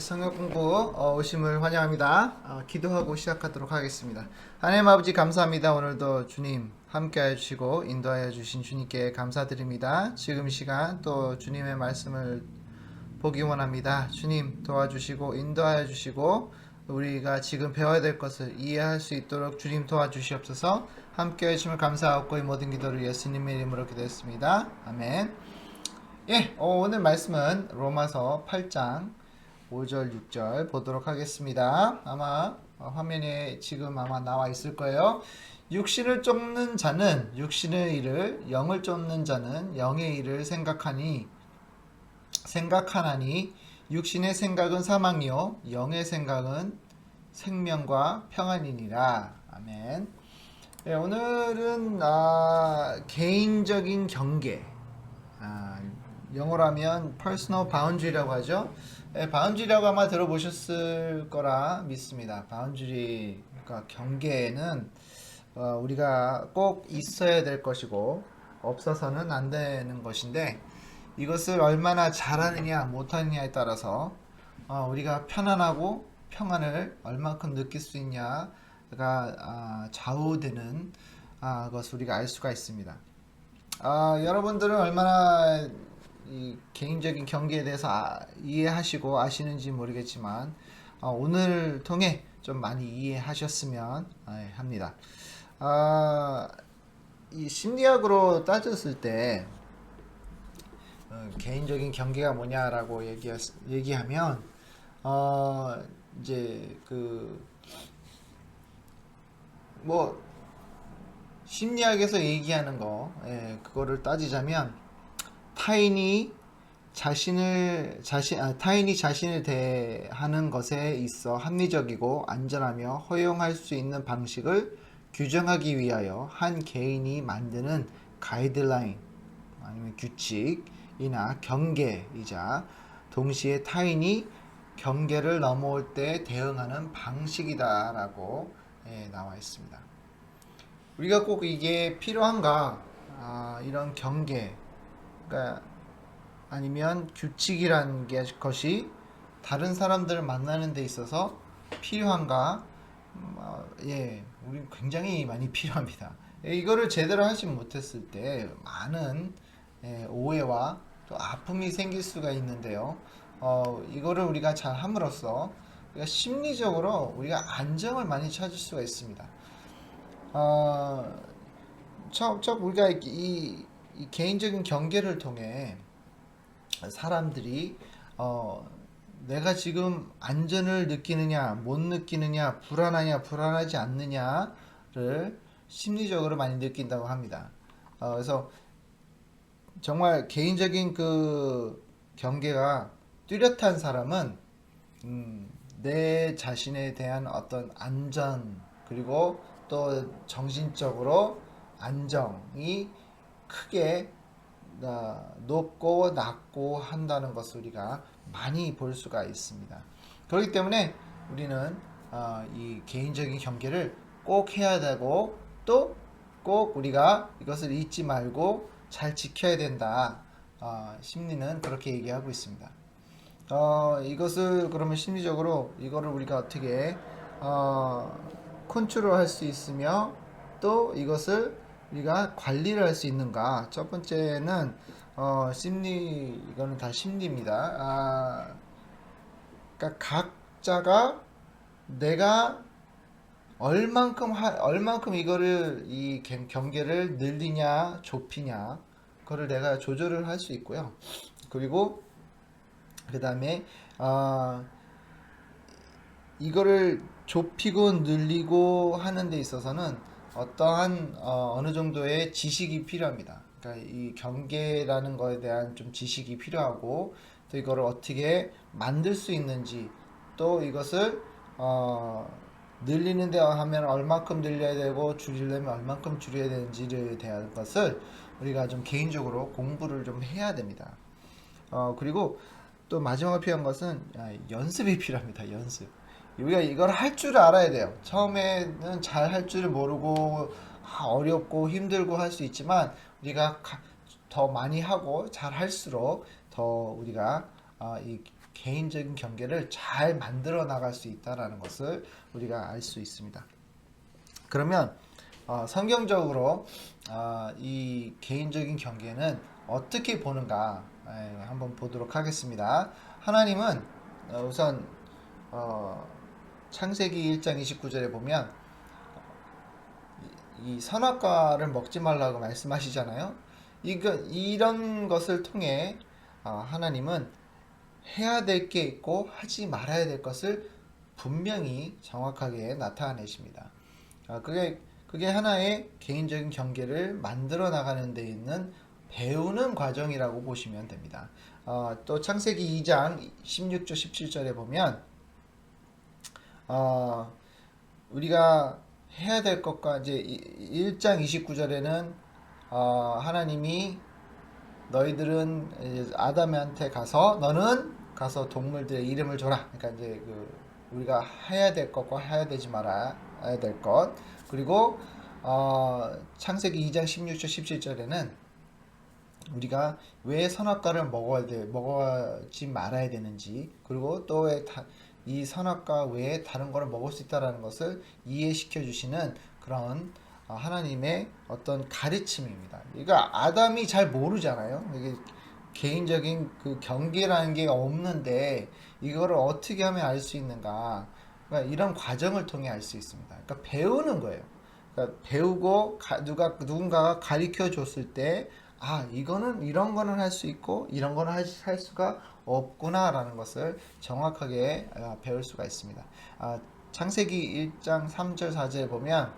성역 공부 오심을 환영합니다. 기도하고 시작하도록 하겠습니다. 하나님 아버지 감사합니다. 오늘도 주님 함께하여 주시고 인도하여 주신 주님께 감사드립니다. 지금 시간 또 주님의 말씀을 보기 원합니다. 주님 도와주시고 인도하여 주시고 우리가 지금 배워야 될 것을 이해할 수 있도록 주님 도와주시옵소서. 함께해 주심을 감사하고 이 모든 기도를 예수님의 이름으로 기도했습니다. 아멘. 오늘 말씀은 로마서 8장 5절 6절 보도록 하겠습니다. 아마 화면에 지금 아마 나와 있을 거예요. 육신을 쫓는 자는 육신의 일을, 영을 쫓는 자는 영의 일을 생각하나니 육신의 생각은 사망이요 영의 생각은 생명과 평안이니라. 아멘. 오늘은 개인적인 경계, 영어로 하면 personal boundary라고 하죠. 바운드리라고 아마 들어보셨을 거라 믿습니다. 바운드리, 그러니까 경계는 우리가 꼭 있어야 될 것이고 없어서는 안 되는 것인데, 이것을 얼마나 잘하느냐 못하느냐에 따라서 우리가 편안하고 평안을 얼마큼 느낄 수 있냐가 좌우되는 것을 우리가 알 수가 있습니다. 여러분들은 얼마나 이 개인적인 경계에 대해서 이해하시고 아시는지 모르겠지만 오늘 통해 좀 많이 이해하셨으면 합니다. 이 심리학으로 따졌을 때 개인적인 경계가 뭐냐라고 얘기하면 이제 심리학에서 얘기하는 거, 그거를 따지자면 타인이 자신을 대하는 것에 있어 합리적이고 안전하며 허용할 수 있는 방식을 규정하기 위하여 한 개인이 만드는 가이드라인 아니면 규칙이나 경계이자 동시에 타인이 경계를 넘어올 때 대응하는 방식이다라고 나와 있습니다. 우리가 꼭 이게 필요한가? 이런 경계, 그러니까 아니면 규칙이라는 것이 다른 사람들을 만나는 데 있어서 필요한가? 우리 굉장히 많이 필요합니다. 이거를 제대로 하지 못했을 때 많은 오해와 또 아픔이 생길 수가 있는데요. 이거를 우리가 잘 함으로써 우리가 심리적으로 우리가 안정을 많이 찾을 수가 있습니다. 우리가 이 개인적인 경계를 통해 사람들이 내가 지금 안전을 느끼느냐 못 느끼느냐, 불안하냐 불안하지 않느냐를 심리적으로 많이 느낀다고 합니다. 그래서 정말 개인적인 그 경계가 뚜렷한 사람은 내 자신에 대한 어떤 안전, 그리고 또 정신적으로 안정이 크게 높고 낮고 한다는 것을 우리가 많이 볼 수가 있습니다. 그렇기 때문에 우리는 이 개인적인 경계를 꼭 해야 되고, 또 꼭 우리가 이것을 잊지 말고 잘 지켜야 된다. 심리는 그렇게 얘기하고 있습니다. 이것을 그러면 심리적으로 이거를 우리가 어떻게 컨트롤 할 수 있으며 또 이것을 우리가 관리를 할 수 있는가? 첫 번째는 이거는 다 심리입니다. 그러니까 각자가 내가 얼만큼 이거를 이 경계를 늘리냐 좁히냐, 그거를 내가 조절을 할 수 있고요. 그리고 그 다음에 이거를 좁히고 늘리고 하는 데 있어서는 어떠한 어느 정도의 지식이 필요합니다. 그러니까 이 경계라는 거에 대한 좀 지식이 필요하고, 또 이거를 어떻게 만들 수 있는지, 또 이것을 늘리는데 하면 얼마큼 늘려야 되고 줄이려면 얼마큼 줄여야 되는지에 대한 것을 우리가 좀 개인적으로 공부를 좀 해야 됩니다. 그리고 또 마지막으로 필요한 것은 연습이 필요합니다. 연습. 우리가 이걸 할 줄 알아야 돼요. 처음에는 잘 할 줄을 모르고 어렵고 힘들고 할 수 있지만, 우리가 더 많이 하고 잘 할수록 더 우리가 이 개인적인 경계를 잘 만들어 나갈 수 있다라는 것을 우리가 알 수 있습니다. 그러면 성경적으로 이 개인적인 경계는 어떻게 보는가 한번 보도록 하겠습니다. 하나님은 우선 창세기 1장 29절에 보면 이 선악과를 먹지 말라고 말씀하시잖아요. 이런 것을 통해 하나님은 해야 될 게 있고 하지 말아야 될 것을 분명히 정확하게 나타내십니다. 그게 하나의 개인적인 경계를 만들어 나가는 데 있는 배우는 과정이라고 보시면 됩니다. 또 창세기 2장 16절 17절에 보면 우리가 해야 될 것과 이제 1장 29절에는 하나님이 너희들은 이제 아담한테 가서 너는 가서 동물들의 이름을 줘라. 그러니까 이제 우리가 해야 될 것과 해야 되지 말아야 될 것. 그리고 창세기 2장 16절 17절에는 우리가 왜 선악과를 먹지 말아야 되는지, 그리고 또 이 선악과 외에 다른 거를 먹을 수 있다라는 것을 이해시켜 주시는 그런 하나님의 어떤 가르침입니다. 그러니까 아담이 잘 모르잖아요. 이게 개인적인 그 경계라는 게 없는데 이거를 어떻게 하면 알 수 있는가? 그러니까 이런 과정을 통해 알 수 있습니다. 그러니까 배우는 거예요. 그러니까 배우고 누군가가 가르쳐 줬을 때 이거는 이런 거는 할 수 있고 이런 거는 할 수가 없구나라는 것을 정확하게 배울 수가 있습니다. 창세기 1장 3절 4절에 보면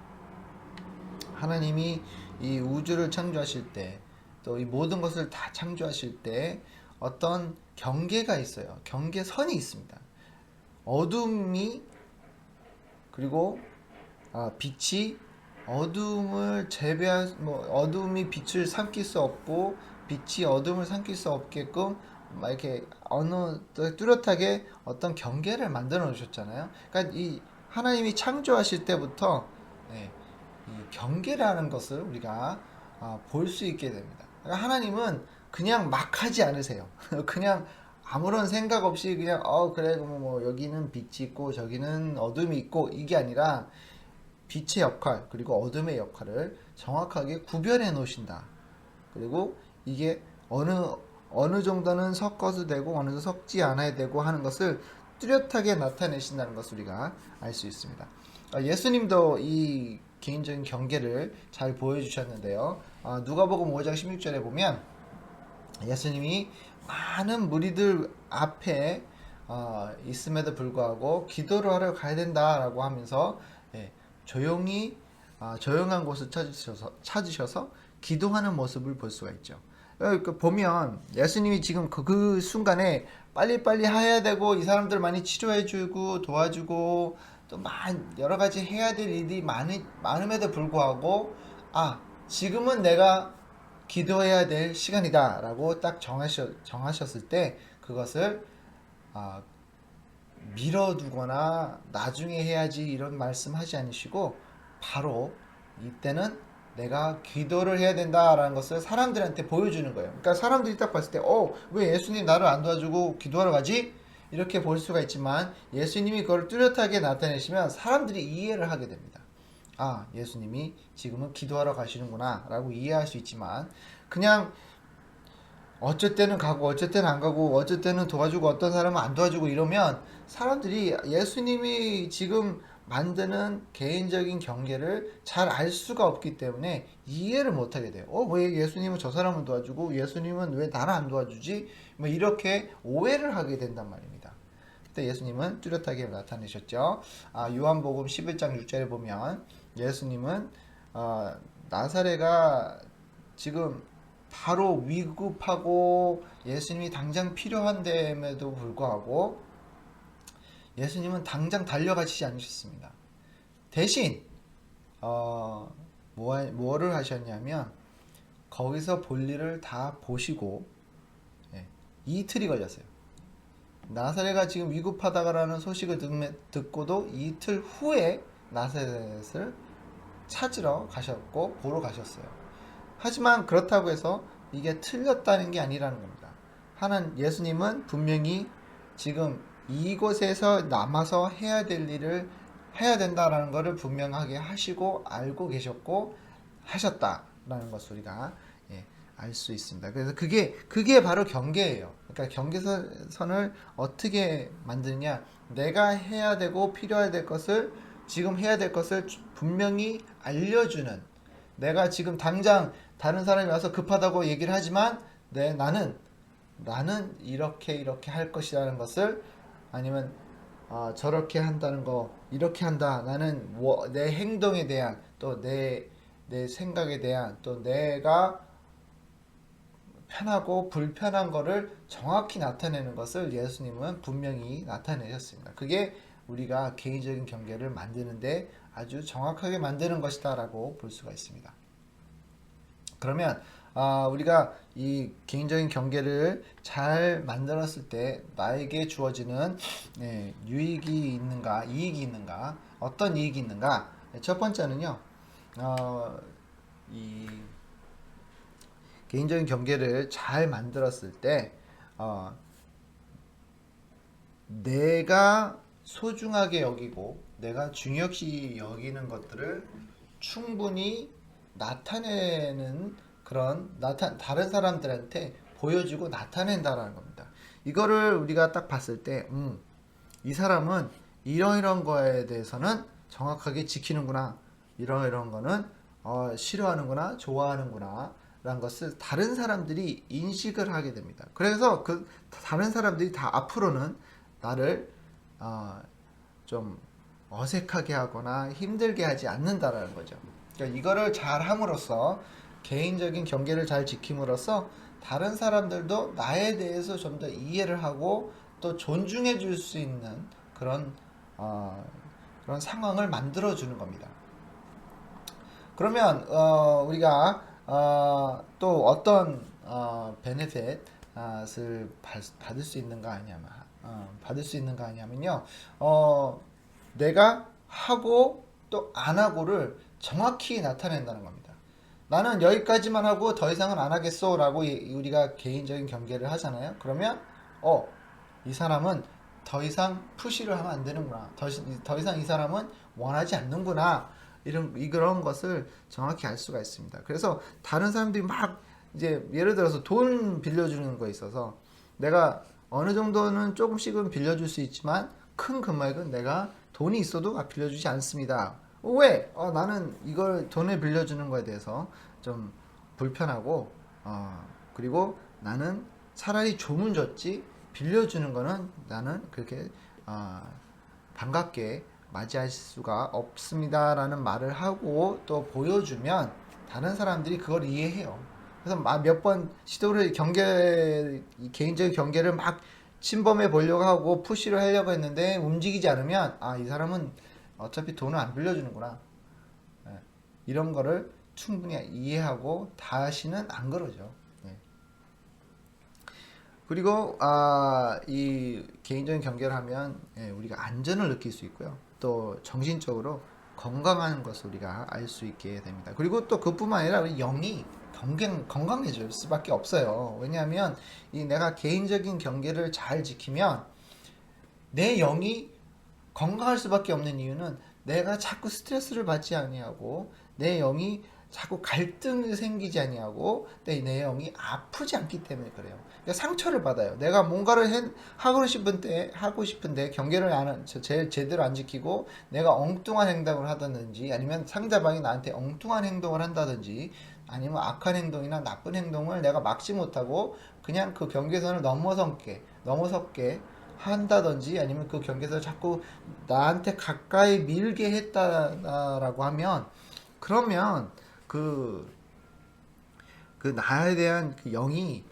하나님이 이 우주를 창조하실 때, 또 이 모든 것을 다 창조하실 때 어떤 경계가 있어요. 경계선이 있습니다. 어둠이, 그리고 빛이 어둠을 어둠이 빛을 삼킬 수 없고 빛이 어둠을 삼킬 수 없게끔 막 이렇게 뚜렷하게 어떤 경계를 만들어 놓으셨잖아요. 그러니까 이 하나님이 창조하실 때부터 이 경계라는 것을 우리가 볼 수 있게 됩니다. 그러니까 하나님은 그냥 막 하지 않으세요. 그냥 아무런 생각 없이 그냥 그래 뭐 여기는 빛이 있고 저기는 어둠이 있고 이게 아니라 빛의 역할 그리고 어둠의 역할을 정확하게 구별해 놓으신다. 그리고 이게 어느 정도는 섞어도 되고 어느 정도 섞지 않아야 되고 하는 것을 뚜렷하게 나타내신다는 것을 우리가 알 수 있습니다. 예수님도 이 개인적인 경계를 잘 보여주셨는데요. 누가복음 5장 16절에 보면 예수님이 많은 무리들 앞에 있음에도 불구하고 기도를 하러 가야 된다라고 하면서 조용한 곳을 찾으셔서 기도하는 모습을 볼 수가 있죠. 보면 예수님이 지금 그 순간에 빨리빨리 해야 되고 이 사람들 많이 치료해주고 도와주고 또 여러 가지 해야 될 일이 많음에도 불구하고 지금은 내가 기도해야 될 시간이다 라고 딱 정하셨을 때 그것을 미뤄두거나 나중에 해야지 이런 말씀하지 않으시고 바로 이때는 내가 기도를 해야 된다라는 것을 사람들한테 보여주는 거예요. 그러니까 사람들이 딱 봤을 때 왜 예수님 나를 안 도와주고 기도하러 가지? 이렇게 볼 수가 있지만 예수님이 그걸 뚜렷하게 나타내시면 사람들이 이해를 하게 됩니다. 예수님이 지금은 기도하러 가시는구나 라고 이해할 수 있지만 그냥 어쩔 때는 가고 어쩔 때는 안 가고 어쩔 때는 도와주고 어떤 사람은 안 도와주고 이러면 사람들이 예수님이 지금 만드는 개인적인 경계를 잘 알 수가 없기 때문에 이해를 못하게 돼요. 왜 예수님은 저 사람을 도와주고 예수님은 왜 나를 안 도와주지? 뭐 이렇게 오해를 하게 된단 말입니다. 그때 예수님은 뚜렷하게 나타내셨죠. 요한복음 11장 6절에 보면 예수님은 나사렛가 지금 바로 위급하고 예수님이 당장 필요한데에도 불구하고 예수님은 당장 달려가시지 않으셨습니다. 대신 뭐를 하셨냐면 거기서 볼일을 다 보시고 이틀이 걸렸어요. 나사렛가 지금 위급하다라는 소식을 듣고도 이틀 후에 나사렛을 찾으러 가셨고 보러 가셨어요. 하지만 그렇다고 해서 이게 틀렸다는 게 아니라는 겁니다. 예수님은 분명히 지금 이곳에서 남아서 해야 될 일을 해야 된다라는 것을 분명하게 하시고 알고 계셨고 하셨다라는 것을 우리가 알 수 있습니다. 그래서 그게 바로 경계예요. 그러니까 경계선을 어떻게 만드느냐? 내가 해야 되고 필요해야 될 것을 지금 해야 될 것을 분명히 알려주는. 내가 지금 당장 다른 사람이 와서 급하다고 얘기를 하지만 나는 이렇게 할 것이라는 것을 아니면 저렇게 한다는 거 이렇게 한다. 나는 내 행동에 대한 또 내 생각에 대한 또 내가 편하고 불편한 거를 정확히 나타내는 것을 예수님은 분명히 나타내셨습니다. 그게 우리가 개인적인 경계를 만드는데 아주 정확하게 만드는 것이다 라고 볼 수가 있습니다. 그러면 우리가 이 개인적인 경계를 잘 만들었을 때 나에게 주어지는 유익이 있는가, 이익이 있는가, 어떤 이익이 있는가? 첫 번째는요, 이 개인적인 경계를 잘 만들었을 때 내가 소중하게 여기고 내가 중요시 여기는 것들을 충분히 나타내는 그런 다른 사람들한테 보여주고 나타낸다라는 겁니다. 이거를 우리가 딱 봤을 때, 이 사람은 이런 거에 대해서는 정확하게 지키는구나, 이런 거는 싫어하는구나, 좋아하는구나, 라는 것을 다른 사람들이 인식을 하게 됩니다. 그래서 그 다른 사람들이 다 앞으로는 나를 좀 어색하게 하거나 힘들게 하지 않는다라는 거죠. 그러니까 이거를 잘 함으로써 개인적인 경계를 잘 지킴으로써 다른 사람들도 나에 대해서 좀 더 이해를 하고 또 존중해 줄 수 있는 그런 상황을 만들어 주는 겁니다. 그러면 우리가 또 어떤 베네핏을 받을 수 있는가 아니냐면요, 내가 하고 또 안 하고를 정확히 나타낸다는 겁니다. 나는 여기까지만 하고 더 이상은 안 하겠어 라고 우리가 개인적인 경계를 하잖아요. 그러면 이 사람은 더 이상 푸시를 하면 안 되는구나, 더 이상 이 사람은 원하지 않는구나, 그런 것을 정확히 알 수가 있습니다. 그래서 다른 사람들이 막 이제 예를 들어서 돈 빌려주는 거에 있어서 내가 어느 정도는 조금씩은 빌려줄 수 있지만 큰 금액은 내가 돈이 있어도 빌려주지 않습니다. 왜? 나는 이걸 돈을 빌려주는 거에 대해서 좀 불편하고 그리고 나는 차라리 조문 줬지 빌려주는 거는 나는 그렇게 반갑게 맞이할 수가 없습니다라는 말을 하고 또 보여주면 다른 사람들이 그걸 이해해요. 그래서 몇 번 시도를 개인적인 경계를 막 침범해 보려고 하고 푸시를 하려고 했는데 움직이지 않으면 이 사람은 어차피 돈을 안 빌려주는구나, 이런 거를 충분히 이해하고 다시는 안 그러죠. 그리고 이 개인적인 경계를 하면 우리가 안전을 느낄 수 있고요. 또 정신적으로 건강한 것을 우리가 알 수 있게 됩니다. 그리고 또 그뿐만 아니라 우리 영이 건강해질 수밖에 없어요. 왜냐하면 내가 개인적인 경계를 잘 지키면 내 영이 건강할 수밖에 없는 이유는 내가 자꾸 스트레스를 받지 아니하고 내 영이 자꾸 갈등이 생기지 아니하고 내 영이 아프지 않기 때문에 그래요. 그러니까 상처를 받아요. 내가 뭔가를 하고 싶은데 경계를 제대로 안 지키고 내가 엉뚱한 행동을 하든지 아니면 상대방이 나한테 엉뚱한 행동을 한다든지 아니면 악한 행동이나 나쁜 행동을 내가 막지 못하고 그냥 그 경계선을 넘어섰게 한다든지 아니면 그 경계선을 자꾸 나한테 가까이 밀게 했다라고 하면 그러면 그 나에 대한 그 영이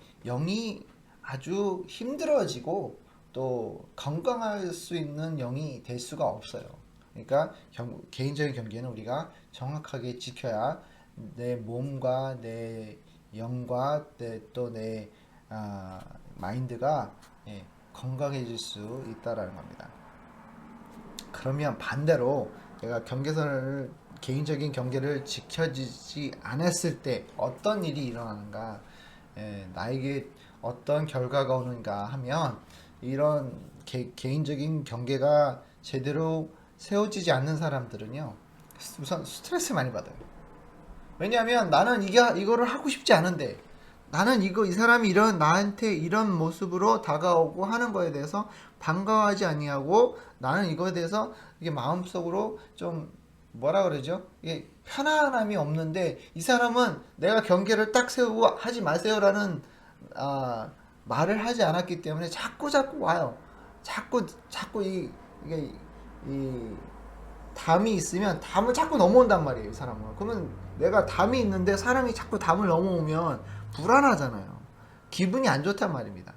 아주 힘들어지고 또 건강할 수 있는 영이 될 수가 없어요. 그러니까 개인적인 경계는 우리가 정확하게 지켜야 내 몸과 내 영과 또 내 마인드가 건강해질 수 있다라는 겁니다. 그러면 반대로 내가 개인적인 경계를 지켜지지 않았을 때 어떤 일이 일어나는가, 나에게 어떤 결과가 오는가 하면 이런 개인적인 경계가 제대로 세워지지 않는 사람들은요, 우선 스트레스 많이 받아요. 왜냐하면 나는 이거를 하고 싶지 않은데, 나는 이 사람이 나한테 이런 모습으로 다가오고 하는 거에 대해서 반가워하지 아니하고, 나는 이거에 대해서 이게 마음속으로 좀 뭐라 그러죠? 이게 편안함이 없는데, 이 사람은 내가 경계를 딱 세우고 하지 마세요라는 아, 말을 하지 않았기 때문에 자꾸 와요. 자꾸 이 담이 있으면 담을 자꾸 넘어온단 말이에요, 이 사람은. 그러면 내가 담이 있는데 사람이 자꾸 담을 넘어오면 불안하잖아요. 기분이 안 좋단 말입니다.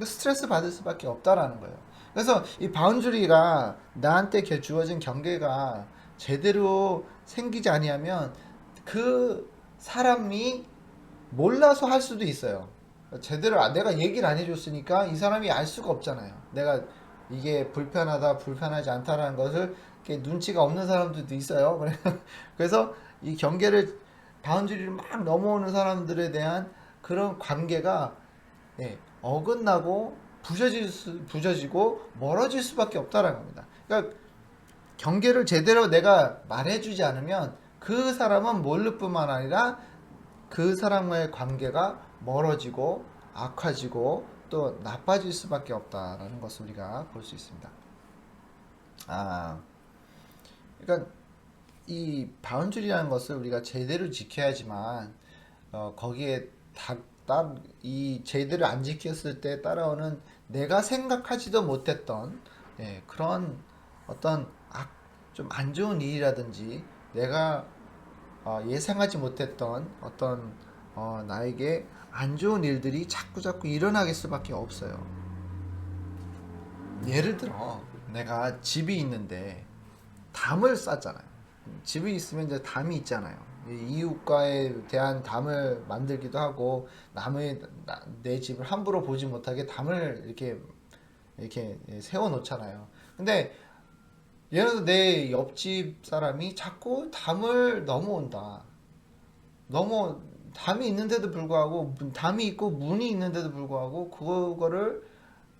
스트레스 받을 수밖에 없다라는 거예요. 그래서 이 바운드리가 나한테 주어진 경계가 제대로 생기지 아니하면 그 사람이 몰라서 할 수도 있어요. 제대로 내가 얘기를 안 해줬으니까 이 사람이 알 수가 없잖아요. 내가 이게 불편하다, 불편하지 않다라는 것을 이렇게 눈치가 없는 사람들도 있어요. 그래서 이 경계를 바운드리를 막 넘어오는 사람들에 대한 그런 관계가 어긋나고 부서지고 멀어질 수밖에 없다라는 겁니다. 그러니까 경계를 제대로 내가 말해주지 않으면 그 사람은 모를 뿐만 아니라 그 사람과의 관계가 멀어지고 악화지고 또 나빠질 수밖에 없다라는 것을 우리가 볼 수 있습니다. 그러니까 이 바운드리라는 것을 우리가 제대로 지켜야지만 거기에 이 제대로 안 지켰을 때 따라오는 내가 생각하지도 못했던 그런 어떤 좀 안 좋은 일이라든지 내가 예상하지 못했던 어떤 나에게 안 좋은 일들이 자꾸 일어나게 수밖에 없어요. 예를 들어 내가 집이 있는데 담을 쌓잖아요. 집이 있으면 이제 담이 있잖아요. 이웃과에 대한 담을 만들기도 하고 내 집을 함부로 보지 못하게 담을 이렇게 세워 놓잖아요. 근데 예를 들어 내 옆집 사람이 자꾸 담을 넘어온다. 담이 있는데도 불구하고 담이 있고 문이 있는데도 불구하고 그거를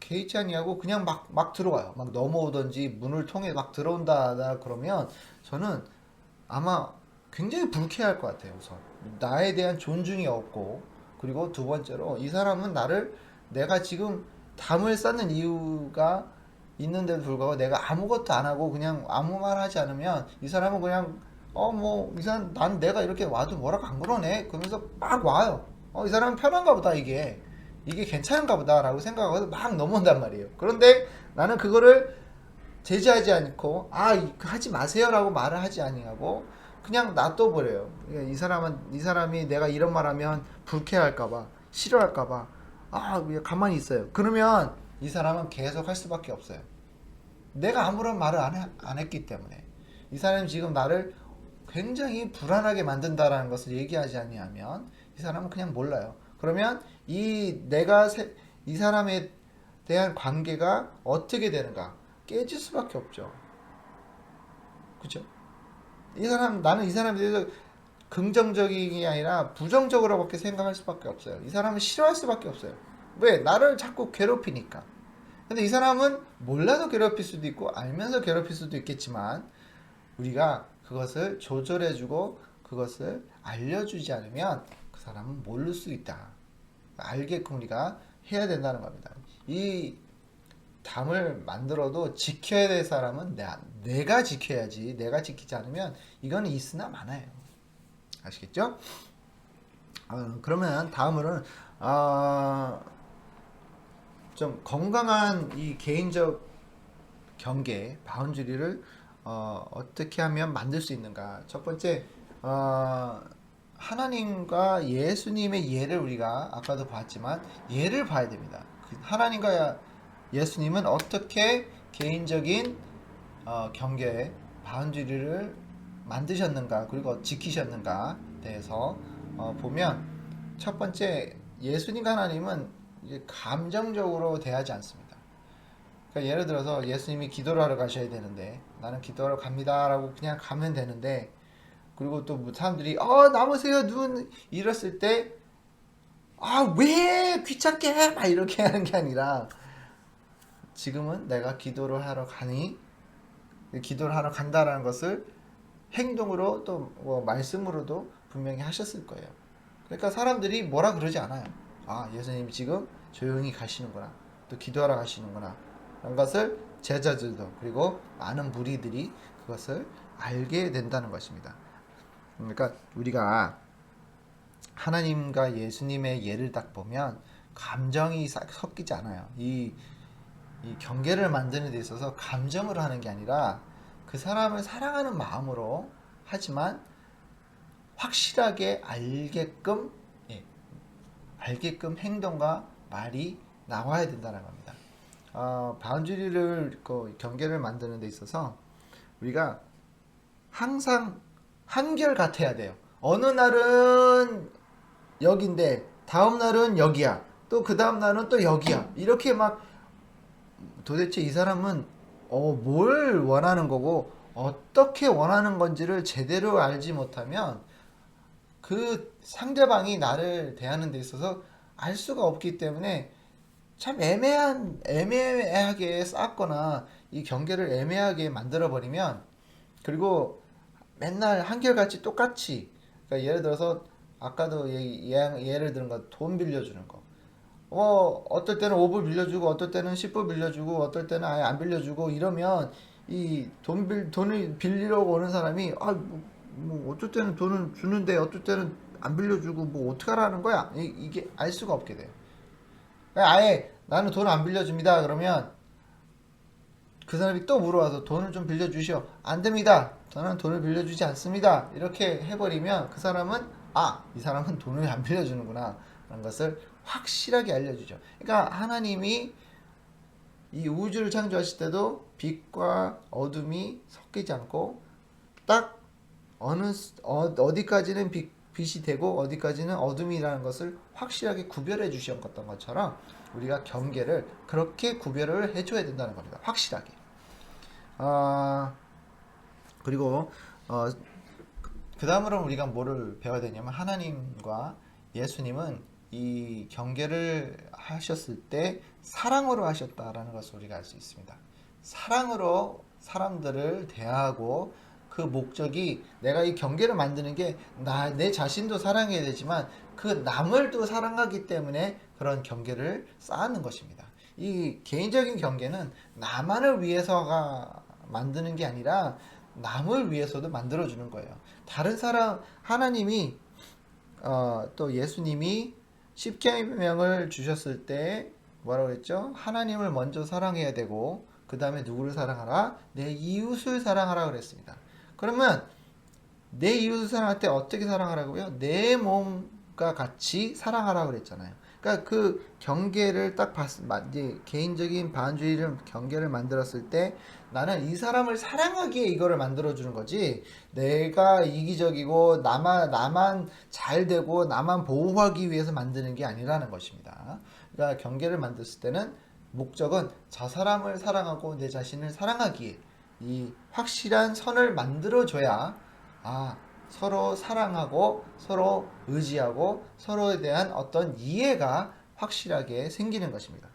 개의치 아니하고 그냥 막 들어와요. 막 넘어오든지 문을 통해 막 들어온다 그러면 저는 아마 굉장히 불쾌할 것 같아요. 우선 나에 대한 존중이 없고, 그리고 두 번째로 이 사람은 내가 지금 담을 쌓는 이유가 있는데도 불구하고 내가 아무것도 안 하고 그냥 아무 말 하지 않으면 이 사람은 그냥 이 사람 난 내가 이렇게 와도 뭐라고 안 그러네 그러면서 막 와요. 이 사람은 편한가 보다, 이게 괜찮은가 보다라고 생각하고 막 넘어온단 말이에요. 그런데 나는 그거를 제지하지 않고 하지 마세요라고 말을 하지 아니하고 그냥 놔둬버려요. 이 사람이 내가 이런 말하면 불쾌할까봐, 싫어할까봐 가만히 있어요. 그러면 이 사람은 계속 할 수밖에 없어요. 내가 아무런 말을 안 했기 때문에. 이 사람이 지금 나를 굉장히 불안하게 만든다라는 것을 얘기하지 아니하면 이 사람은 그냥 몰라요. 그러면 이 사람에 대한 관계가 어떻게 되는가? 깨질 수밖에 없죠. 그렇죠? 나는 이 사람에 대해서 긍정적이 아니라 부정적으로밖에 생각할 수밖에 없어요. 이 사람은 싫어할 수밖에 없어요. 왜? 나를 자꾸 괴롭히니까. 근데 이 사람은 몰라서 괴롭힐 수도 있고 알면서 괴롭힐 수도 있겠지만 우리가 그것을 조절해주고 그것을 알려주지 않으면 그 사람은 모를 수 있다. 알게끔 우리가 해야 된다는 겁니다. 이 담을 만들어도 지켜야 될 사람은 내가 지켜야지. 내가 지키지 않으면 이거는 있으나 마나요. 아시겠죠? 그러면 다음으로는 좀 건강한 이 개인적 경계, 바운드리를 어떻게 하면 만들 수 있는가? 첫 번째, 하나님과 예수님의 예를 우리가 아까도 봤지만 예를 봐야 됩니다. 하나님과 예수님은 어떻게 개인적인 경계, 바운드리를 만드셨는가, 그리고 지키셨는가 대해서 보면 첫 번째, 예수님과 하나님은 이제 감정적으로 대하지 않습니다. 그러니까 예를 들어서 예수님이 기도를 하러 가셔야 되는데 나는 기도하러 갑니다라고 그냥 가면 되는데, 그리고 또 사람들이 나오세요 눈 이랬을 때 왜 귀찮게 해 막 이렇게 하는 게 아니라 지금은 내가 기도를 하러 가니 기도를 하러 간다라는 것을 행동으로 또 뭐 말씀으로도 분명히 하셨을 거예요. 그러니까 사람들이 뭐라 그러지 않아요. 아, 예수님이 지금 조용히 가시는구나. 또 기도하러 가시는구나. 라는 것을 제자들도 그리고 많은 무리들이 그것을 알게 된다는 것입니다. 그러니까 우리가 하나님과 예수님의 예를 딱 보면 감정이 섞이지 않아요. 이 경계를 만드는 데 있어서 감정으로 하는 게 아니라 그 사람을 사랑하는 마음으로 하지만 확실하게 알게끔 알게끔 행동과 말이 나와야 된다는 겁니다. 바운드리를 경계를 만드는 데 있어서 우리가 항상 한결 같아야 돼요. 어느 날은 여기인데 다음 날은 여기야. 또 그 다음 날은 또 여기야. 이렇게 막 도대체 이 사람은 뭘 원하는 거고 어떻게 원하는 건지를 제대로 알지 못하면 그 상대방이 나를 대하는 데 있어서 알 수가 없기 때문에 참 애매하게 쌓거나 이 경계를 애매하게 만들어 버리면 그리고 맨날 한결같이 똑같이 그러니까 예를 들어서 아까도 예를 들은 거 돈 빌려주는 거 어떨 때는 5불 빌려주고 어떨 때는 10불 빌려주고 어떨 때는 아예 안 빌려주고 이러면 이 돈을 빌리려고 오는 사람이 뭐 어떨 때는 돈을 주는데 어떨 때는 안 빌려주고 뭐 어떡하라는 거야 이게 알 수가 없게 돼요. 아예 나는 돈을 안 빌려줍니다 그러면 그 사람이 또 물어와서 돈을 좀 빌려주시오. 안 됩니다. 저는 돈을 빌려주지 않습니다. 이렇게 해버리면 그 사람은 이 사람은 돈을 안 빌려주는구나 라는 것을 확실하게 알려주죠. 그러니까 하나님이 이 우주를 창조하실 때도 빛과 어둠이 섞이지 않고 딱 어디까지는 빛이 되고 어디까지는 어둠이라는 것을 확실하게 구별해 주셨던 것처럼 우리가 경계를 그렇게 구별을 해줘야 된다는 겁니다. 확실하게. 그리고 그 다음으로 우리가 뭐를 배워야 되냐면 하나님과 예수님은 이 경계를 하셨을 때 사랑으로 하셨다라는 것을 우리가 알 수 있습니다. 사랑으로 사람들을 대하고 그 목적이 내가 이 경계를 만드는 게 내 자신도 사랑해야 되지만 그 남을 또 사랑하기 때문에 그런 경계를 쌓는 것입니다. 이 개인적인 경계는 나만을 위해서가 만드는 게 아니라 남을 위해서도 만들어주는 거예요. 다른 사람 하나님이 또 예수님이 십계명을 주셨을 때 뭐라고 그랬죠? 하나님을 먼저 사랑해야 되고 그 다음에 누구를 사랑하라? 내 이웃을 사랑하라 그랬습니다. 그러면 내 이웃을 사랑할 때 어떻게 사랑하라고요? 내 몸과 같이 사랑하라 그랬잖아요. 그러니까 그 경계를 딱 이제 개인적인 바운더리를 경계를 만들었을 때 나는 이 사람을 사랑하기에 이거를 만들어주는 거지 내가 이기적이고 나만 잘 되고 나만 보호하기 위해서 만드는 게 아니라는 것입니다. 그러니까 경계를 만들었을 때는 목적은 저 사람을 사랑하고 내 자신을 사랑하기에 이 확실한 선을 만들어줘야 서로 사랑하고 서로 의지하고 서로에 대한 어떤 이해가 확실하게 생기는 것입니다.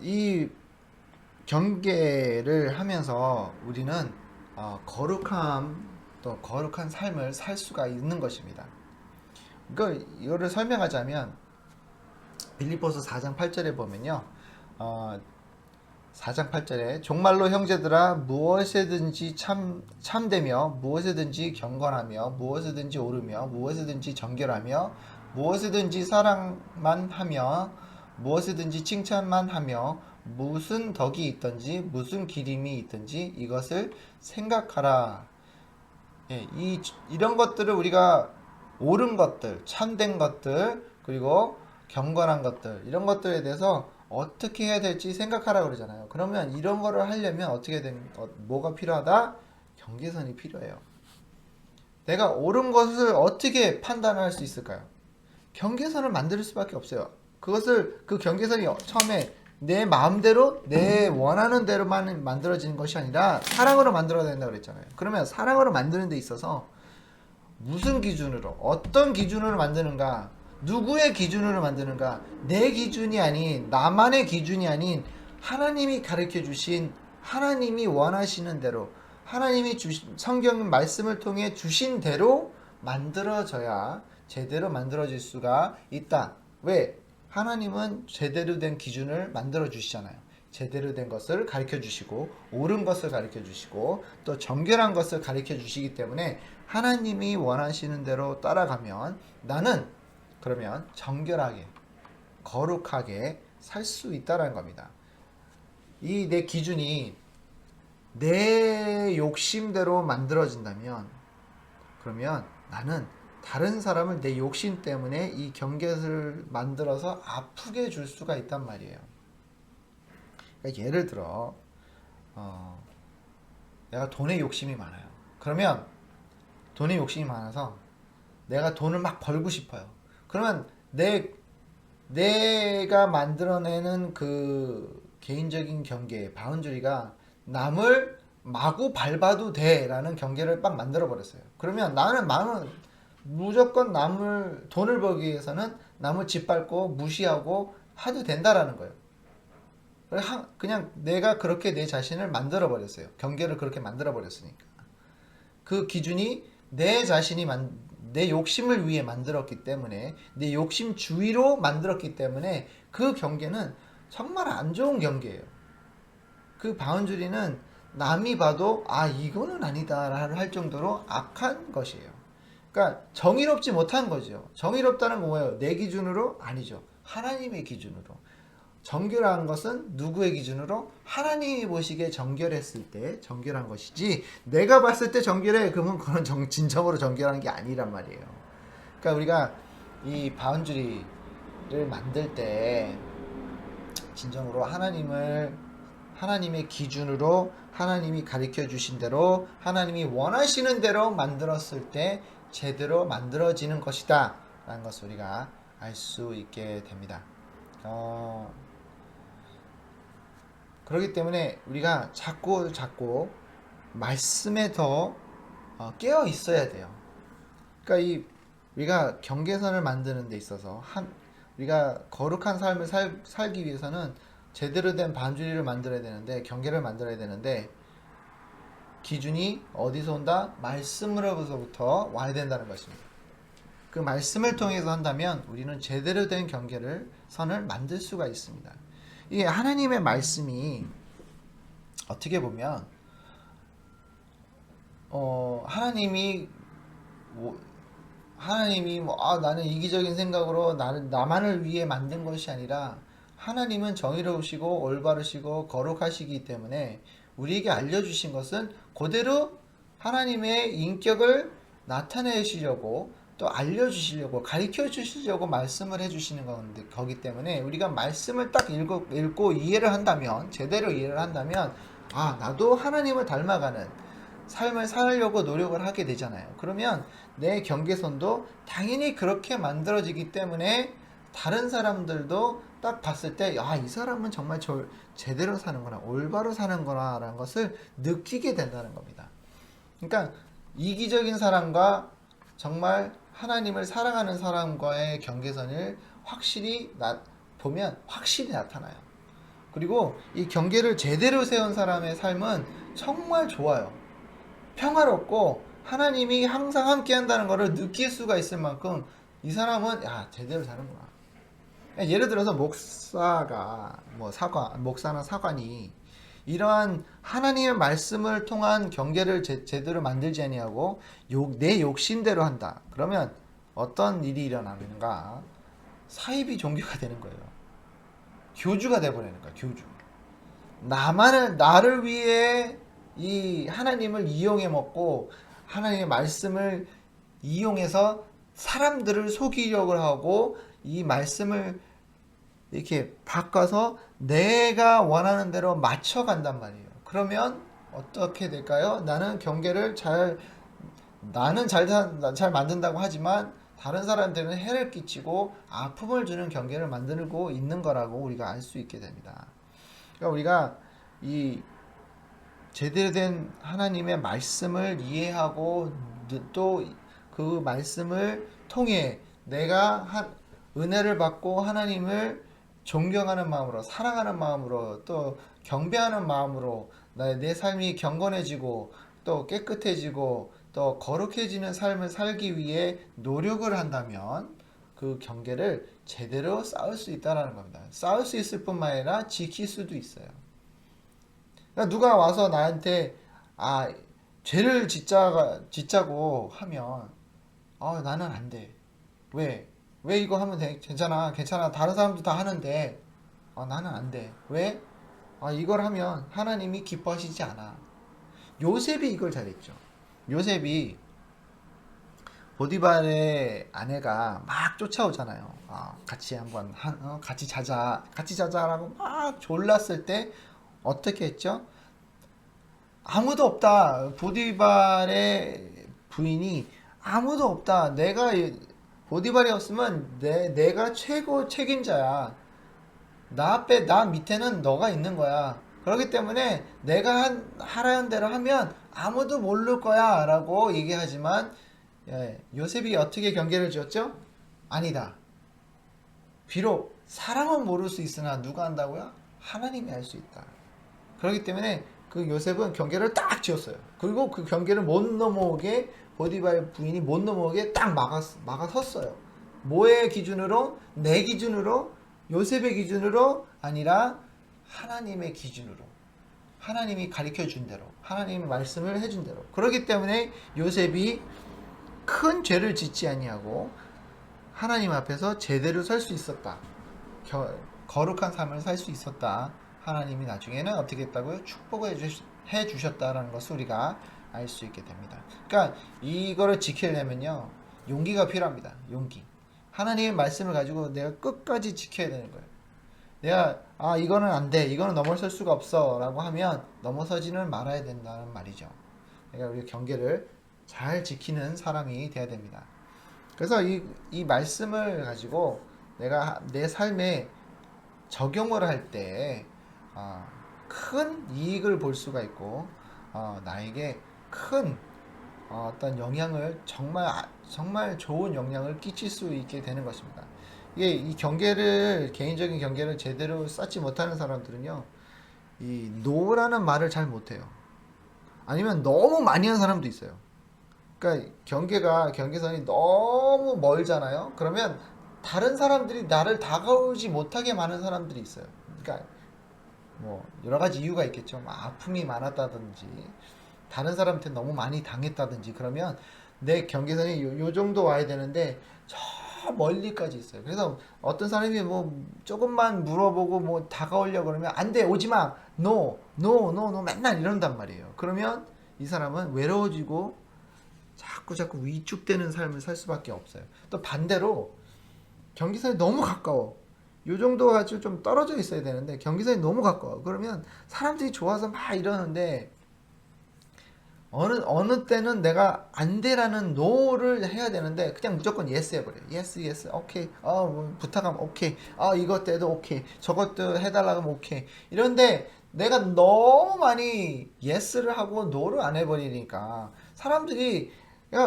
이 경계를 하면서 우리는 또 거룩한 삶을 살 수가 있는 것입니다. 그러니까 이거를 설명하자면 빌립보서 4장 8절에 보면요. 4장 8절에 정말로 형제들아 무엇에든지 참되며 무엇에든지 경건하며 무엇에든지 오르며 무엇에든지 정결하며 무엇에든지 사랑만 하며 무엇에든지 칭찬만 하며 무슨 덕이 있든지 무슨 기림이 있든지 이것을 생각하라. 이런 것들을 우리가 옳은 것들, 참된 것들, 그리고 경건한 것들 이런 것들에 대해서 어떻게 해야 될지 생각하라 그러잖아요. 그러면 이런 거를 하려면 뭐가 필요하다? 경계선이 필요해요. 내가 옳은 것을 어떻게 판단할 수 있을까요? 경계선을 만들 수밖에 없어요. 그 경계선이 처음에 내 마음대로 내 원하는 대로만 만들어지는 것이 아니라 사랑으로 만들어야 된다고 그랬잖아요. 그러면 사랑으로 만드는 데 있어서 무슨 기준으로 어떤 기준으로 만드는가? 누구의 기준으로 만드는가? 내 기준이 아닌, 나만의 기준이 아닌 하나님이 가르쳐 주신, 하나님이 원하시는 대로, 하나님이 주신 성경 말씀을 통해 주신 대로 만들어져야 제대로 만들어질 수가 있다. 왜? 하나님은 제대로 된 기준을 만들어 주시잖아요. 제대로 된 것을 가르쳐 주시고, 옳은 것을 가르쳐 주시고, 또 정결한 것을 가르쳐 주시기 때문에 하나님이 원하시는 대로 따라가면 나는 그러면 정결하게, 거룩하게 살 수 있다는 겁니다. 이 내 기준이 내 욕심대로 만들어진다면, 그러면 나는 다른 사람을 내 욕심 때문에 이 경계를 만들어서 아프게 줄 수가 있단 말이에요. 그러니까 예를 들어 내가 돈에 욕심이 많아요. 그러면 돈에 욕심이 많아서 내가 돈을 막 벌고 싶어요. 그러면 내가 만들어내는 그 개인적인 경계, 바운더리가 남을 마구 밟아도 돼라는 경계를 막 만들어 버렸어요. 그러면 나는 무조건 남을 돈을 벌기 위해서는 남을 짓밟고 무시하고 해도 된다라는 거예요. 그냥 내가 그렇게 내 자신을 만들어 버렸어요. 경계를 그렇게 만들어 버렸으니까. 그 기준이 내 자신이 내 욕심을 위해 만들었기 때문에, 내 욕심 주의로 만들었기 때문에 그 경계는 정말 안 좋은 경계예요. 그 바운드리는 남이 봐도 이거는 아니다 할 정도로 악한 것이에요. 그러니까 정의롭지 못한 거죠. 정의롭다는 건 뭐예요? 내 기준으로? 아니죠. 하나님의 기준으로. 정결한 것은 누구의 기준으로? 하나님이 보시기에 정결했을 때 정결한 것이지, 내가 봤을 때 정결해 그러면 그건 진정으로 정결한 게 아니란 말이에요. 그러니까 우리가 이 바운드리를 만들 때 진정으로 하나님의 기준으로, 하나님이 가르쳐 주신 대로, 하나님이 원하시는 대로 만들었을 때 제대로 만들어지는 것이다 라는 것을 우리가 알 수 있게 됩니다. 그렇기 때문에 우리가 자꾸 말씀에 더 깨어 있어야 돼요. 그러니까 우리가 경계선을 만드는 데 있어서 우리가 거룩한 삶을 살기 위해서는 제대로 된 반주리를 만들어야 되는데, 경계를 만들어야 되는데, 기준이 어디서 온다? 말씀으로부터 와야 된다는 것입니다. 그 말씀을 통해서 한다면 우리는 제대로 된 선을 만들 수가 있습니다. 이 하나님의 말씀이 어떻게 보면 하나님이 나는 이기적인 생각으로 나만을 위해 만든 것이 아니라, 하나님은 정의로우시고 올바르시고 거룩하시기 때문에 우리에게 알려주신 것은 그대로 하나님의 인격을 나타내시려고, 또 알려주시려고, 가르쳐 주시려고 말씀을 해주시는 거기 때문에 우리가 말씀을 딱 읽고 이해를 한다면, 제대로 이해를 한다면, 나도 하나님을 닮아가는 삶을 살려고 노력을 하게 되잖아요. 그러면 내 경계선도 당연히 그렇게 만들어지기 때문에 다른 사람들도 딱 봤을 때, 이 사람은 정말 제대로 사는구나, 올바로 사는구나 라는 것을 느끼게 된다는 겁니다. 그러니까 이기적인 사람과 정말 하나님을 사랑하는 사람과의 경계선을 확실히 보면 확실히 나타나요. 그리고 이 경계를 제대로 세운 사람의 삶은 정말 좋아요. 평화롭고 하나님이 항상 함께 한다는 것을 느낄 수가 있을 만큼 이 사람은 제대로 사는구나. 예를 들어서 목사나 사관이 이러한 하나님의 말씀을 통한 경계를 제대로 만들지 아니하고 내 욕심대로 한다. 그러면 어떤 일이 일어나는가? 사이비 종교가 되는 거예요. 교주가 되어버리는 거야. 교주. 나를 위해 이 하나님을 이용해 먹고, 하나님의 말씀을 이용해서 사람들을 속이려고 하고, 이 말씀을 이렇게 바꿔서 내가 원하는 대로 맞춰간단 말이에요. 그러면 어떻게 될까요? 나는 경계를 잘 만든다고 하지만 다른 사람들은 해를 끼치고 아픔을 주는 경계를 만들고 있는 거라고 우리가 알 수 있게 됩니다. 그러니까 우리가 이 제대로 된 하나님의 말씀을 이해하고, 또 그 말씀을 통해 내가 은혜를 받고 하나님을 존경하는 마음으로, 사랑하는 마음으로, 또 경배하는 마음으로 내 삶이 경건해지고 또 깨끗해지고 또 거룩해지는 삶을 살기 위해 노력을 한다면 그 경계를 제대로 쌓을 수 있다는 겁니다. 쌓을 수 있을 뿐만 아니라 지킬 수도 있어요. 그러니까 누가 와서 나한테 죄를 짓자고 하면 나는 안 돼. 왜? 왜 이거 하면 괜찮아. 괜찮아. 다른 사람도 다 하는데 나는 안 돼. 왜? 이걸 하면 하나님이 기뻐하시지 않아. 요셉이 이걸 잘했죠. 요셉이 보디발의 아내가 막 쫓아오잖아요. 같이 한번 같이 자자라고 막 졸랐을 때 어떻게 했죠? 아무도 없다. 보디발의 부인이 아무도 없다. 보디발이 없으면 내가 최고 책임자야. 나 밑에는 너가 있는 거야. 그렇기 때문에 내가 하라는 대로 하면 아무도 모를 거야. 라고 얘기하지만, 요셉이 어떻게 경계를 지었죠? 아니다. 비록 사람은 모를 수 있으나 누가 한다고요? 하나님이 알 수 있다. 그렇기 때문에 그 요셉은 경계를 딱 지었어요. 그리고 그 경계를 못 넘어오게, 보디발 부인이 못 넘어오게 딱 막아섰어요. 뭐의 기준으로? 내 기준으로? 요셉의 기준으로? 아니라 하나님의 기준으로. 하나님이 가르쳐 준 대로, 하나님의 말씀을 해준 대로. 그렇기 때문에 요셉이 큰 죄를 짓지 아니하고 하나님 앞에서 제대로 설 수 있었다. 거룩한 삶을 살 수 있었다. 하나님이 나중에는 어떻게 했다고요? 축복을 해 주셨다라는 것을 우리가 알 수 있게 됩니다. 그러니까 이거를 지키려면요, 용기가 필요합니다. 용기. 하나님의 말씀을 가지고 내가 끝까지 지켜야 되는 거예요. 내가 이거는 안 돼, 이거는 넘어설 수가 없어 라고 하면 넘어서지는 말아야 된다는 말이죠. 그러니까 우리 경계를 잘 지키는 사람이 돼야 됩니다. 그래서 이 말씀을 가지고 내가 내 삶에 적용을 할 때 큰 이익을 볼 수가 있고 나에게 큰 어떤 영향을 정말 좋은 영향을 끼칠 수 있게 되는 것입니다. 이게 이 개인적인 경계를 제대로 쌓지 못하는 사람들은요, 이 노라는 말을 잘 못해요. 아니면 너무 많이 한 사람도 있어요. 그러니까 경계선이 너무 멀잖아요. 그러면 다른 사람들이 나를 다가오지 못하게 많은 사람들이 있어요. 그러니까 뭐 여러 가지 이유가 있겠죠. 아픔이 많았다든지 다른 사람한테 너무 많이 당했다든지, 그러면 내 경계선이 요 정도 와야 되는데 저 멀리까지 있어요. 그래서 어떤 사람이 뭐 조금만 물어보고 뭐 다가오려고 그러면 안 돼, 오지 마, no, no, no, no 맨날 이런단 말이에요. 그러면 이 사람은 외로워지고 자꾸 위축되는 삶을 살 수밖에 없어요. 또 반대로 경계선이 너무 가까워. 요 정도 가지고 좀 떨어져 있어야 되는데 경계선이 너무 가까워. 그러면 사람들이 좋아서 막 이러는데 어느 때는 내가 안 돼라는 노를 해야 되는데 그냥 무조건 예스 해버려요. 예스, 오케이. 뭐 부탁하면 오케이. 이것 때도 오케이. 저것도 해달라고 하면 오케이. 이런데 내가 너무 많이 예스를 하고 노를 안 해버리니까 사람들이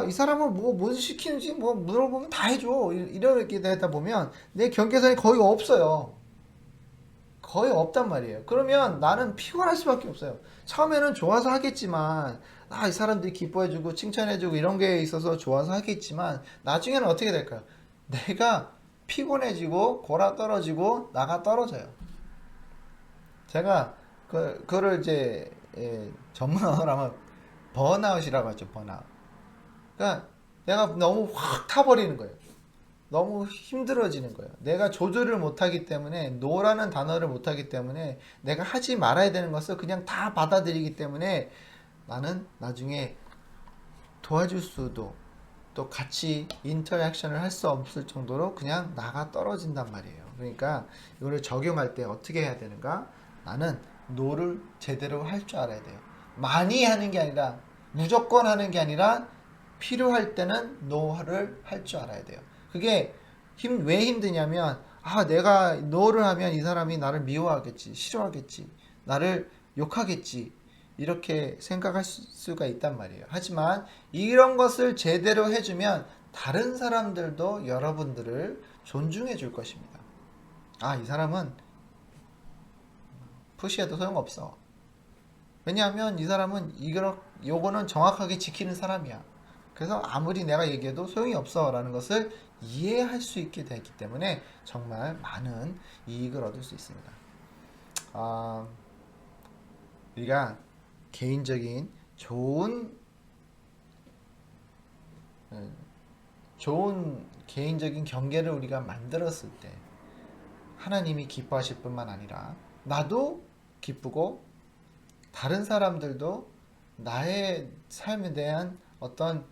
이 사람은 뭐 시키는지 뭐 물어보면 다 해줘. 이렇게 되다 보면 내 경계선이 거의 없어요. 거의 없단 말이에요. 그러면 나는 피곤할 수밖에 없어요. 처음에는 좋아서 하겠지만, 이 사람들이 기뻐해주고 칭찬해주고 이런 게 있어서 좋아서 하겠지만, 나중에는 어떻게 될까요? 내가 피곤해지고 골아 떨어지고 나가 떨어져요. 제가 그거를 이제 전문어로 하면 번아웃이라고 하죠. 번아웃. 그러니까 내가 너무 확 타버리는 거예요. 너무 힘들어지는 거예요. 내가 조절을 못하기 때문에, 노라는 단어를 못하기 때문에 내가 하지 말아야 되는 것을 그냥 다 받아들이기 때문에 나는 나중에 도와줄 수도, 또 같이 인터랙션을 할 수 없을 정도로 그냥 나가 떨어진단 말이에요. 그러니까 이거를 적용할 때 어떻게 해야 되는가? 나는 노를 제대로 할 줄 알아야 돼요. 많이 하는 게 아니라, 무조건 하는 게 아니라 필요할 때는 노를 할 줄 알아야 돼요. 그게 왜 힘드냐면, 내가 노를 하면 이 사람이 나를 미워하겠지, 싫어하겠지, 나를 욕하겠지, 이렇게 생각할 수가 있단 말이에요. 하지만 이런 것을 제대로 해주면 다른 사람들도 여러분들을 존중해 줄 것입니다. 아, 이 사람은 푸시해도 소용없어. 왜냐하면 이 사람은 요거는 정확하게 지키는 사람이야. 그래서 아무리 내가 얘기해도 소용이 없어 라는 것을 이해할 수 있게 되기 때문에 정말 많은 이익을 얻을 수 있습니다. 아, 우리가 개인적인 좋은 개인적인 경계를 우리가 만들었을 때 하나님이 기뻐하실 뿐만 아니라 나도 기쁘고 다른 사람들도 나의 삶에 대한 어떤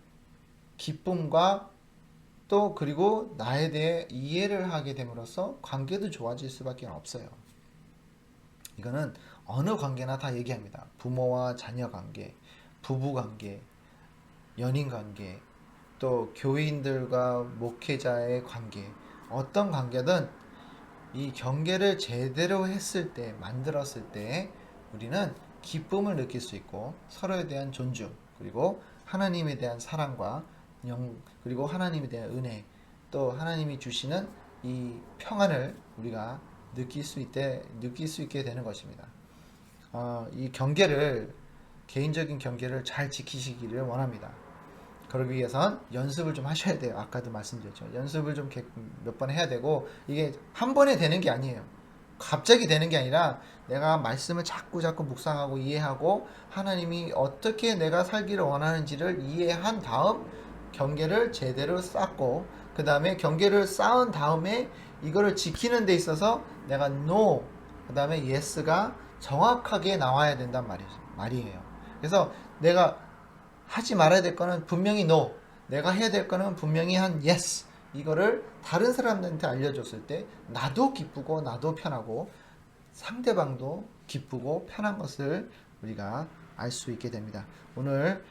기쁨과 또 그리고 나에 대해 이해를 하게 됨으로써 관계도 좋아질 수밖에 없어요. 이거는 어느 관계나 다 얘기합니다. 부모와 자녀 관계, 부부 관계, 연인 관계, 또 교인들과 목회자의 관계, 어떤 관계든 이 경계를 제대로 했을 때, 만들었을 때 우리는 기쁨을 느낄 수 있고 서로에 대한 존중, 그리고 하나님에 대한 사랑과 그리고 하나님에 대한 은혜, 또 하나님이 주시는 이 평안을 우리가 느낄 수 있게 되는 것입니다. 이 개인적인 경계를 잘 지키시기를 원합니다. 그러기 위해선 연습을 좀 하셔야 돼요. 아까도 말씀드렸죠. 연습을 좀 몇 번 해야 되고, 이게 한 번에 되는 게 아니에요. 갑자기 되는 게 아니라 내가 말씀을 자꾸 묵상하고 이해하고 하나님이 어떻게 내가 살기를 원하는지를 이해한 다음 경계를 제대로 쌓고, 그 다음에 경계를 쌓은 다음에 이거를 지키는 데 있어서 내가 no, 그 다음에 yes가 정확하게 나와야 된단 말이에요. 그래서 내가 하지 말아야 될 거는 분명히 no, 내가 해야 될 거는 분명히 한 yes, 이거를 다른 사람들한테 알려줬을 때 나도 기쁘고 나도 편하고 상대방도 기쁘고 편한 것을 우리가 알 수 있게 됩니다. 오늘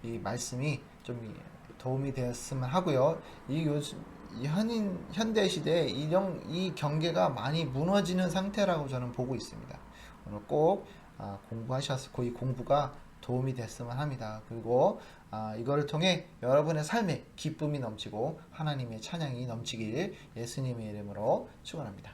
이 말씀이 좀 도움이 되었으면 하고요. 이 현대 시대에 이 경계가 많이 무너지는 상태라고 저는 보고 있습니다. 오늘 꼭 공부하셨고 이 공부가 도움이 됐으면 합니다. 그리고 이거를 통해 여러분의 삶에 기쁨이 넘치고 하나님의 찬양이 넘치길 예수님의 이름으로 축원합니다.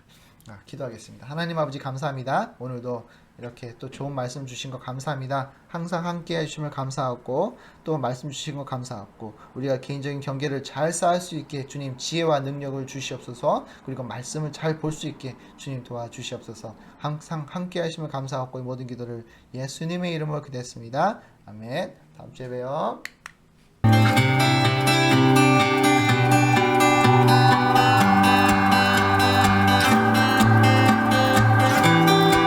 기도하겠습니다. 하나님 아버지 감사합니다. 오늘도 이렇게 또 좋은 말씀 주신 거 감사합니다. 항상 함께 해주심을 감사하고 또 말씀 주신 거 감사하고 우리가 개인적인 경계를 잘 쌓을 수 있게 주님 지혜와 능력을 주시옵소서. 그리고 말씀을 잘 볼 수 있게 주님 도와주시옵소서. 항상 함께 하심을 감사하고 이 모든 기도를 예수님의 이름으로 기도했습니다. 아멘. 다음 주에 봬요.